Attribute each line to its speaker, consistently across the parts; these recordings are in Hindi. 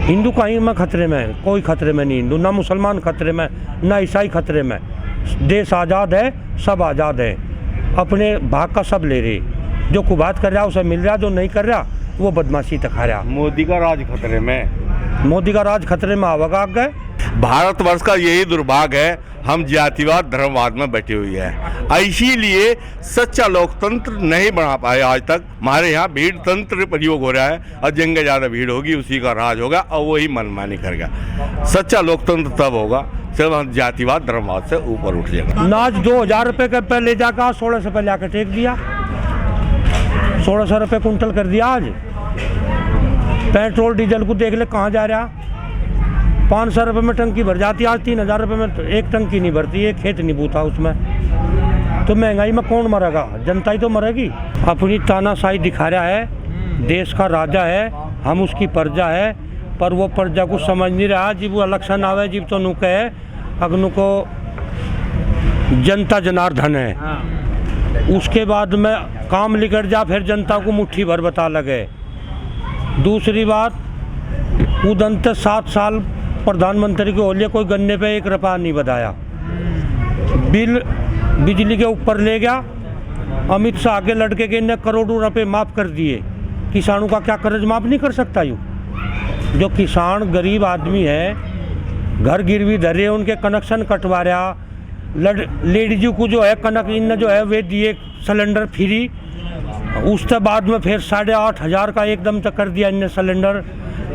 Speaker 1: हिंदू कहीं में खतरे में है, कोई खतरे में नहीं हिंदू, ना मुसलमान खतरे में, ना ईसाई खतरे में। देश आज़ाद है, सब आज़ाद है, अपने भाग का सब ले रहे। जो कुबात कर रहा उसे मिल रहा, जो नहीं कर रहा वो बदमाशी दिखा रहा।
Speaker 2: मोदी का राज खतरे में,
Speaker 1: मोदी का राज खतरे में आवागा गए।
Speaker 2: भारतवर्ष का यही दुर्भाग्य है, हम जातिवाद धर्मवाद में बैठे हुए हैं। इसीलिए सच्चा लोकतंत्र नहीं बना पाए आज तक। हमारे यहाँ भीड़ तंत्र प्रयोग हो रहा है और जंगे ज़्यादा भीड़ होगी उसी का राज होगा और वही मनमानी करेगा। सच्चा लोकतंत्र तब होगा जब हम जातिवाद धर्मवाद से ऊपर उठ जाएगा।
Speaker 1: नाच 2000 रुपये के पे ले जाकर 1600 रुपये लाकर टेक दिया, 1600 रुपये कुंटल कर दिया। आज पेट्रोल डीजल को देख ले कहाँ जा रहा, 500 रुपये में टंकी भर जाती, आज 3000 रुपये में एक टंकी नहीं भरती, एक खेत नहीं बूता उसमें। तो महंगाई में कौन मरेगा? जनता ही तो मरेगी। अपनी तानाशाही दिखा रहा है, देश का राजा है, हम उसकी प्रजा है, पर वो प्रजा को समझ नहीं रहा। जब वो इलेक्शन आवे जब तो नुके है अग्नु को जनता जनार्दन है, उसके बाद में काम लिकट जा फिर जनता को मुट्ठी भर बता लगे। दूसरी बात, उदंत 7 साल प्रधानमंत्री के होलिये कोई गन्ने पे 1 रुपया नहीं बताया, बिल बिजली के ऊपर ले गया। अमित शाह के लड़के के इन्हें करोड़ों रुपए माफ़ कर दिए। किसानों का क्या कर्ज माफ़ नहीं कर सकता? यूँ जो किसान गरीब आदमी है, घर गिरवी धरे, उनके कनेक्शन कटवा रहा। लेडीजों को जो है कनक इन जो है वे दिए सिलेंडर फ्री, उसके बाद में फिर 8,500 का एकदम तक कर दिया इनने सिलेंडर।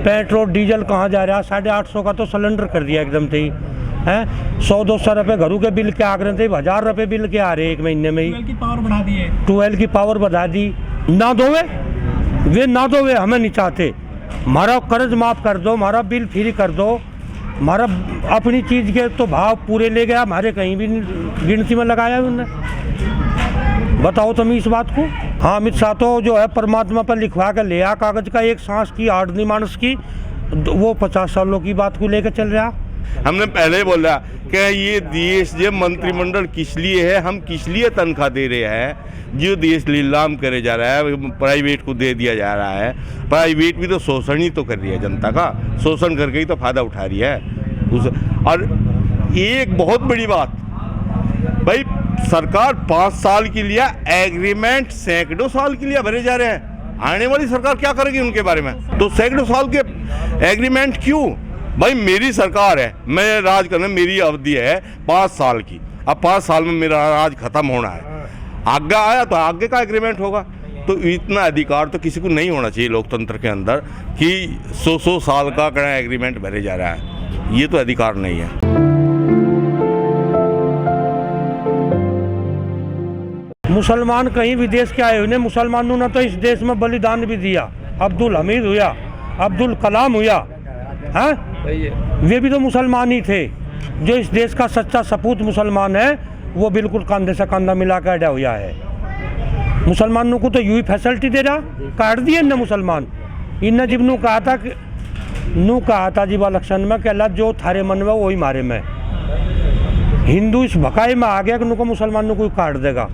Speaker 1: पेट्रोल डीजल कहाँ जा रहा, 850 का तो सिलेंडर कर दिया एकदम से ही है। 100-200 रुपये घरों के बिल के आ रहे थे, 1000 रुपये बिल के आ रहे एक महीने में ही।
Speaker 3: 12 की पावर बढ़ा दी है,
Speaker 1: 12 की पावर बढ़ा दी। ना दो वे ना दो वे हमें नहीं चाहते। हमारा कर्ज माफ़ कर दो, हमारा बिल फ्री कर दो, हमारा अपनी चीज़ के तो भाव पूरे ले गया, हमारे कहीं भी गिनती में लगाया उन्होंने। बताओ तुम इस बात को। हाँ, अमित शाह तो जो है परमात्मा पर लिखवा कर ले आ कागज़ का, एक सांस की आदमी मानस की, वो 50 सालों की बात को लेकर चल रहा।
Speaker 2: हमने पहले ही बोला कि ये देश जो मंत्रिमंडल किस लिए है, हम किस लिए तनख्वाह दे रहे हैं। जो देश नीलाम करे जा रहा है, प्राइवेट को दे दिया जा रहा है। प्राइवेट भी तो शोषण ही तो कर रही है, जनता का शोषण करके ही तो फायदा उठा रही है और एक बहुत बड़ी बात भाई, सरकार 5 साल के लिए एग्रीमेंट सैकड़ों साल के लिए भरे जा रहे हैं। आने वाली सरकार क्या करेगी उनके बारे में? तो सैकड़ों साल के एग्रीमेंट क्यों? भाई मेरी सरकार है, मैं राज करने, मेरी अवधि है 5 साल की। अब 5 साल में मेरा राज खत्म होना है, आगे आया तो आगे का एग्रीमेंट होगा। तो इतना अधिकार तो किसी को नहीं होना चाहिए लोकतंत्र के अंदर कि 100 साल का एग्रीमेंट भरे जा रहा है। ये तो अधिकार नहीं है।
Speaker 1: मुसलमान कहीं विदेश के आए हुए, मुसलमानों ने तो इस देश में बलिदान भी दिया। अब्दुल हमीद हुआ, अब्दुल कलाम हुआ, हाँ वे भी तो मुसलमान ही थे। जो इस देश का सच्चा सपूत मुसलमान है वो बिल्कुल कंधे से कंधा मिला कर अड़ा हुआ है। मुसलमानों को तो यूँ फैसिलिटी दे रहा, काट दिए इन्हें मुसलमान। इन्हें जब नू कहा था जी इलेक्शन में कि अल्लाह जो थारे मन में वही मारे में। हिंदू इस भकाई में आ गया कि उनको मुसलमानों को काट देगा।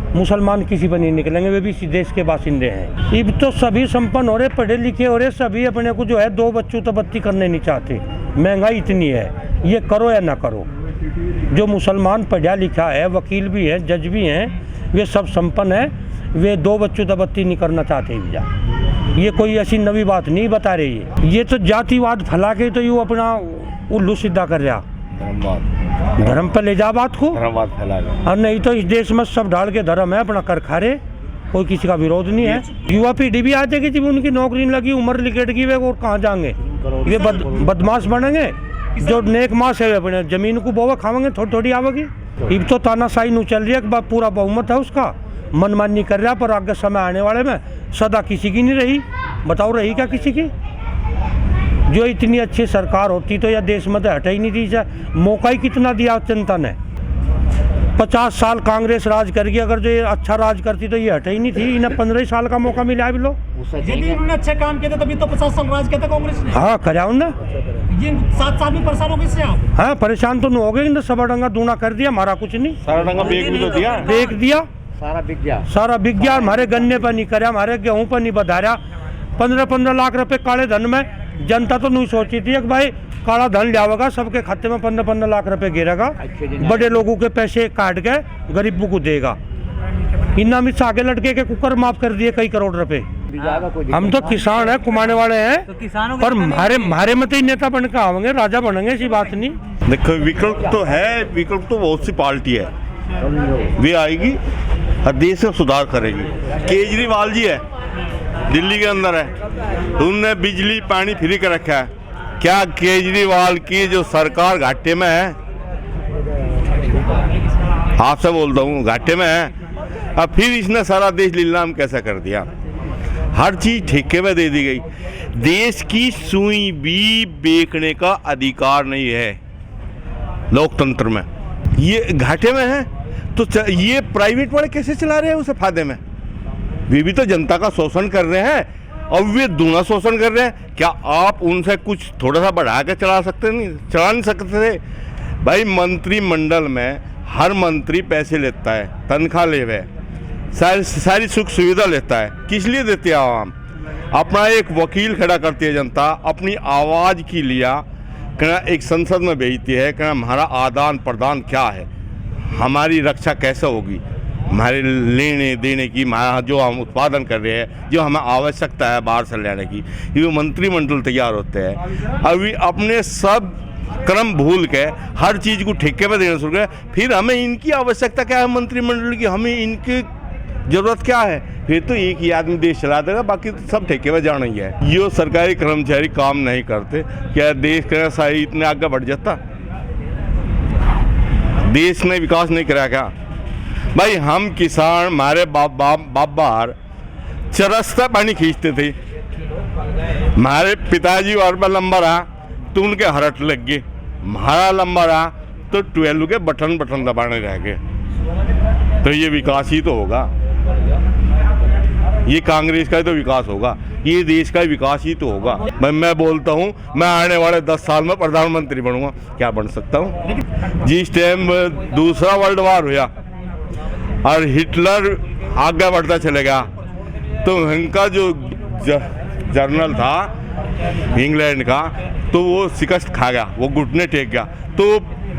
Speaker 1: मुसलमान किसी पर नहीं निकलेंगे, वे भी इसी देश के बासिंदे हैं। अब तो सभी संपन्न हो रहे, पढ़े लिखे हो रहे, सभी अपने को जो है 2 बच्चों तो बत्ती करने नहीं चाहते। महंगाई इतनी है, ये करो या ना करो। जो मुसलमान पढ़ा लिखा है, वकील भी हैं, जज भी हैं, वे सब संपन्न हैं, वे 2 बच्चों तो बत्ती नहीं करना चाहते भैया। ये कोई ऐसी नवी बात नहीं बता रही है। ये तो जातिवाद फैला के तो यूँ अपना उल्लू सीधा कर रहा, धर्म पर ले जा बात को,
Speaker 2: धर्मवाद फैला रहा।
Speaker 1: और नहीं तो इस देश में सब ढाल के धर्म है अपना कर खा रहे, कोई किसी का विरोध नहीं है। युवा पीढ़ी भी आ जाएगी जब उनकी नौकरी नहीं लगी, उम्र लिकट गई, वे और कहाँ जाएंगे? वे बदमाश बनेंगे। जो नेक मास है अपने जमीन को बोवा खावेंगे, थोड़ी थोड़ी आवेगी। अब तो तानाशाही नू चल रही है, पूरा बहुमत है उसका, मनमानी कर रहा, पर आगे समय आने वाले में सदा किसी की नहीं रही। बताओ रही क्या किसी की? जो इतनी अच्छी सरकार होती तो यह देश में तो हटा ही नहीं थी। मौका ही कितना दिया जनता ने। 50 साल कांग्रेस राज करके अगर जो ये अच्छा राज करती तो ये हटा ही नहीं थी। इन्हें 15 साल का मौका मिला भी लो।
Speaker 3: यदि उन्होंने अच्छे काम किए थे तभी तो 50 साल राज किया था कांग्रेस ने।
Speaker 1: हाँ कराया उन्हें।
Speaker 3: ये 7 साल में परेशान हो गए इससे आप?
Speaker 1: हाँ परेशान तो नहीं हो गए, सवा डंगा दूना कर दिया, हमारा कुछ नहीं।
Speaker 2: सारा डंगा बेच भी तो दिया,
Speaker 1: बेच दिया,
Speaker 3: सारा
Speaker 1: बिक गया। हमारे गन्ने पर नहीं कराया, हमारे गेहूं पर नहीं बधाया। 15-15 लाख रुपए काले धन में जनता तो नहीं सोची थी कि भाई काला धन लियावेगा, सबके खाते में 15-15 लाख रुपए गिरेगा, बड़े लोगों के पैसे काट के गरीबों को देगा। इन्ना मिस आगे लड़के के कुकर माफ कर दिए कई करोड़ रुपए। हम तो किसान है, कमाने वाले हैं,
Speaker 3: तो किसानों
Speaker 1: पर हमारे मत ही नेता बन के आवेंगे, राजा बनेंगे, ऐसी बात नहीं।
Speaker 2: देखो विकल्प तो है, विकल्प तो बहुत सी पार्टी है, वे आएगी और देश में सुधार करेगी। केजरीवाल जी है, दिल्ली के अंदर है, उनने बिजली पानी फ्री कर रखा है। क्या केजरीवाल की जो सरकार घाटे में है? आपसे बोलता हूँ घाटे में है। अब फिर इसने सारा देश नीलाम कैसा कर दिया? हर चीज ठेके में दे दी गई। देश की सुई भी बेचने का अधिकार नहीं है लोकतंत्र में। ये घाटे में है तो ये प्राइवेट वाले कैसे चला रहे हैं उसे फायदे में? वे भी तो जनता का शोषण कर रहे हैं और वे दूना शोषण कर रहे हैं। क्या आप उनसे कुछ थोड़ा सा बढ़ा के चला नहीं सकते थे? भाई मंत्रिमंडल में हर मंत्री पैसे लेता है, तनख्वाह ले हुए, सारी सुख सुविधा लेता है। किस लिए देती है आवाम? अपना एक वकील खड़ा करती है जनता, अपनी आवाज़ की लिया कहना एक संसद में भेजती है, कहना हमारा आदान प्रदान क्या है, हमारी रक्षा कैसे होगी, हमारे लेने देने की, जो हम उत्पादन कर रहे हैं, जो हमें आवश्यकता है बाहर से लेने की, ये मंत्रिमंडल तैयार होते हैं। अभी अपने सब क्रम भूल के हर चीज़ को ठेके पे देना शुरू करें। फिर हमें इनकी आवश्यकता क्या है मंत्रिमंडल की, हमें इनकी जरूरत क्या है? फिर तो एक ही आदमी देश चला देगा, बाकी तो सब ठेके में जाना ही है। जो सरकारी कर्मचारी काम नहीं करते, क्या देश का सारी इतने आगे बढ़ जाता? देश ने विकास नहीं करा क्या? भाई हम किसान, हमारे बाप बाहर चरस्ता पानी खींचते थे, हमारे पिताजी और में लंबा रहा तो उनके हरट लग गए, हमारा लंबा रहा तो 12 के बटन दबाने रह गए। तो ये विकास ही तो होगा, ये कांग्रेस का ही तो विकास होगा, ये देश का विकास ही तो होगा। मैं बोलता हूँ मैं आने वाले 10 साल में प्रधानमंत्री बनूंगा। क्या बन सकता हूँ? जिस टाइम दूसरा वर्ल्ड वार हुआ और हिटलर आगे बढ़ता चलेगा तो उनका जो जर्नल था इंग्लैंड का, तो वो शिकस्त खा गया, वो घुटने टेक गया। तो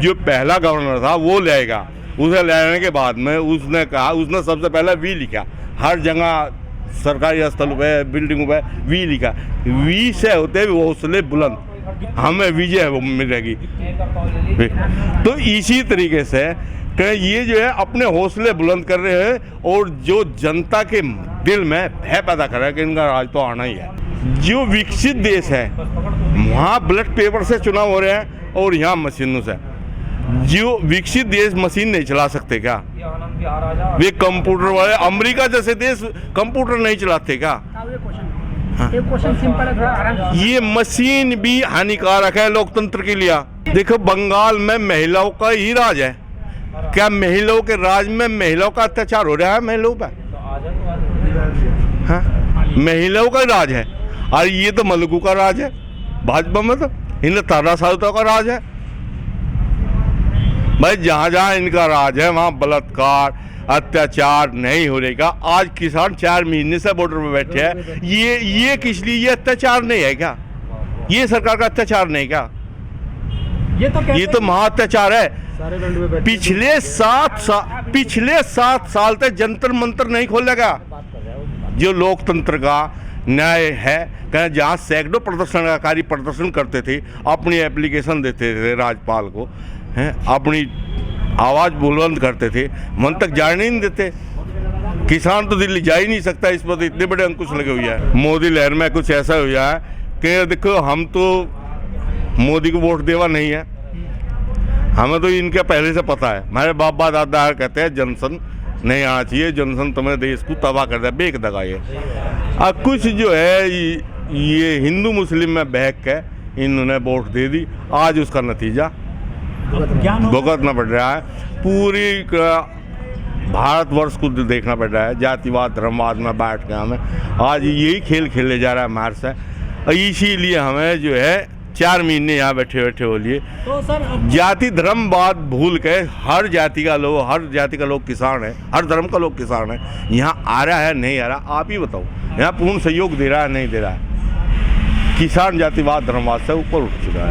Speaker 2: जो पहला गवर्नर था वो लेगा, उसे लेने के बाद में उसने कहा, उसने सबसे पहले वी लिखा, हर जगह सरकारी स्थल पे बिल्डिंग पे वी लिखा। वी से होते हौसले बुलंद, हमें विजय मिलेगी। तो इसी तरीके से ये जो है अपने हौसले बुलंद कर रहे हैं और जो जनता के दिल में भय पैदा कर रहा है कि इनका राज तो आना ही है। जो विकसित देश है वहाँ ब्लड पेपर से चुनाव हो रहे हैं और यहाँ मशीनों से। जो विकसित देश मशीन नहीं चला सकते क्या? वे कंप्यूटर वाले, अमेरिका जैसे देश कंप्यूटर नहीं चलाते क्या? हाँ? ये मशीन भी हानिकारक है लोकतंत्र के लिए। देखो बंगाल में महिलाओं का ही राज है। क्या महिलाओं के राज में महिलाओं का अत्याचार हो रहा है? महिलाओं पर हाँ? महिलाओं का राज है और ये तो मलकू का राज है। भाजपा में तो इन तानाशाही का राज है। भाई जहाँ जहाँ इनका राज है वहाँ बलात्कार अत्याचार नहीं हो रहेगा। आज किसान 4 महीने से बॉर्डर पे बैठे हैं, ये किस लिए? ये अत्याचार नहीं है क्या? ये सरकार का अत्याचार नहीं क्या? ये तो महा अत्याचार है। पिछले 7 साल तक जंतर मंतर नहीं खोलेगा। जो लोकतंत्र का न्याय है, जहाँ सैकड़ों प्रदर्शनकारी प्रदर्शन करते थे, अपनी एप्लीकेशन देते थे राज्यपाल को, हैं अपनी आवाज़ बुलंद करते थे, मन तक जाने नहीं देते। किसान तो दिल्ली जा ही नहीं सकता, इस पर इतने बड़े अंकुश लगे हुए हैं। मोदी लहर में कुछ ऐसा हुआ है कि देखो हम तो मोदी को वोट देवा नहीं है, हमें तो इनका पहले से पता है। हमारे बाप दादा कहते हैं जनसन नहीं आना चाहिए, जनसन तुम्हें देश को तबाह कर दिया, बेक दगा ये। अब कुछ जो है ये हिंदू मुस्लिम में बहक के इन्होंने वोट दे दी, आज उसका नतीजा भुगतना पड़ रहा है। पूरी भारतवर्ष को देखना पड़ रहा है। जातिवाद धर्मवाद में बैठ के हमें आज यही खेल खेले जा रहा है हमारे से। इसीलिए हमें जो है 4 महीने यहाँ बैठे हो लिए।
Speaker 3: तो सर
Speaker 2: जाति धर्मवाद भूल के हर जाति का लोग किसान है, हर धर्म का लोग किसान है। यहाँ आ रहा है नहीं आ रहा? आप ही बताओ। यहाँ पूर्ण सहयोग दे रहा है नहीं दे रहा है? किसान जातिवाद धर्मवाद से ऊपर उठ चुका है।